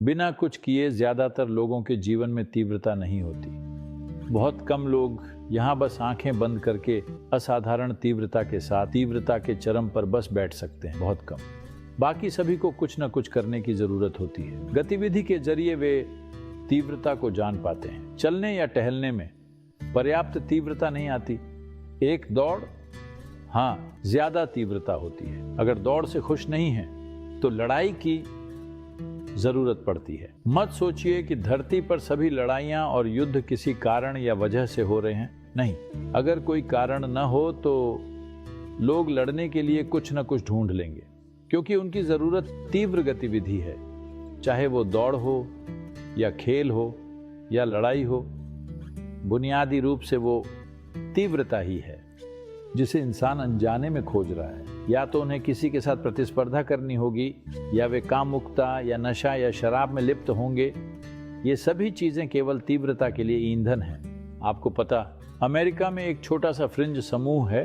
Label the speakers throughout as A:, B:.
A: बिना कुछ किए ज्यादातर लोगों के जीवन में तीव्रता नहीं होती। बहुत कम लोग यहाँ बस आंखें बंद करके असाधारण तीव्रता के साथ तीव्रता के चरम पर बस बैठ सकते हैं, बहुत कम। बाकी सभी को कुछ न कुछ करने की जरूरत होती है। गतिविधि के जरिए वे तीव्रता को जान पाते हैं। चलने या टहलने में पर्याप्त तीव्रता नहीं आती। एक दौड़, हाँ, ज्यादा तीव्रता होती है। अगर दौड़ से खुश नहीं है तो लड़ाई की जरूरत पड़ती है। मत सोचिए कि धरती पर सभी लड़ाइयां और युद्ध किसी कारण या वजह से हो रहे हैं। नहीं, अगर कोई कारण न हो तो लोग लड़ने के लिए कुछ न कुछ ढूंढ लेंगे, क्योंकि उनकी जरूरत तीव्र गतिविधि है। चाहे वो दौड़ हो या खेल हो या लड़ाई हो, बुनियादी रूप से वो तीव्रता ही है जिसे इंसान अनजाने में खोज रहा है। या तो उन्हें किसी के साथ प्रतिस्पर्धा करनी होगी, या वे कामुकता या नशा या शराब में लिप्त होंगे। ये सभी चीजें केवल तीव्रता के लिए ईंधन हैं। आपको पता, अमेरिका में एक छोटा सा फ्रिंज समूह है।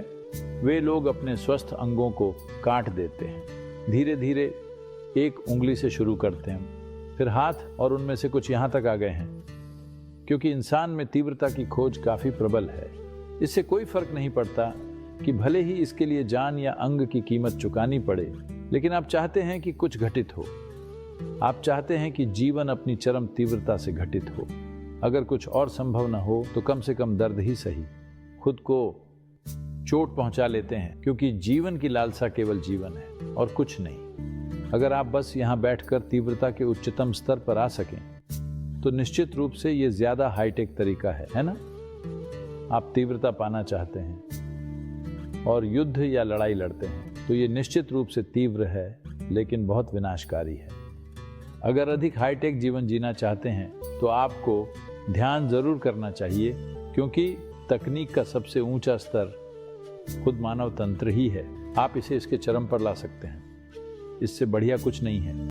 A: वे लोग अपने स्वस्थ अंगों को काट देते हैं। धीरे धीरे एक उंगली से शुरू करते हैं, फिर हाथ, और उनमें से कुछ यहाँ तक आ गए हैं। क्योंकि इंसान में तीव्रता की खोज काफी प्रबल है। इससे कोई फर्क नहीं पड़ता कि भले ही इसके लिए जान या अंग की कीमत चुकानी पड़े, लेकिन आप चाहते हैं कि कुछ घटित हो। आप चाहते हैं कि जीवन अपनी चरम तीव्रता से घटित हो। अगर कुछ और संभव न हो तो कम से कम दर्द ही सही। खुद को चोट पहुंचा लेते हैं, क्योंकि जीवन की लालसा केवल जीवन है और कुछ नहीं। अगर आप बस यहाँ बैठकर तीव्रता के उच्चतम स्तर पर आ सकें तो निश्चित रूप से ये ज्यादा हाईटेक तरीका है ना? आप तीव्रता पाना चाहते हैं और युद्ध या लड़ाई लड़ते हैं तो ये निश्चित रूप से तीव्र है, लेकिन बहुत विनाशकारी है। अगर अधिक हाईटेक जीवन जीना चाहते हैं तो आपको ध्यान जरूर करना चाहिए, क्योंकि तकनीक का सबसे ऊंचा स्तर खुद मानव तंत्र ही है। आप इसे इसके चरम पर ला सकते हैं। इससे बढ़िया कुछ नहीं है।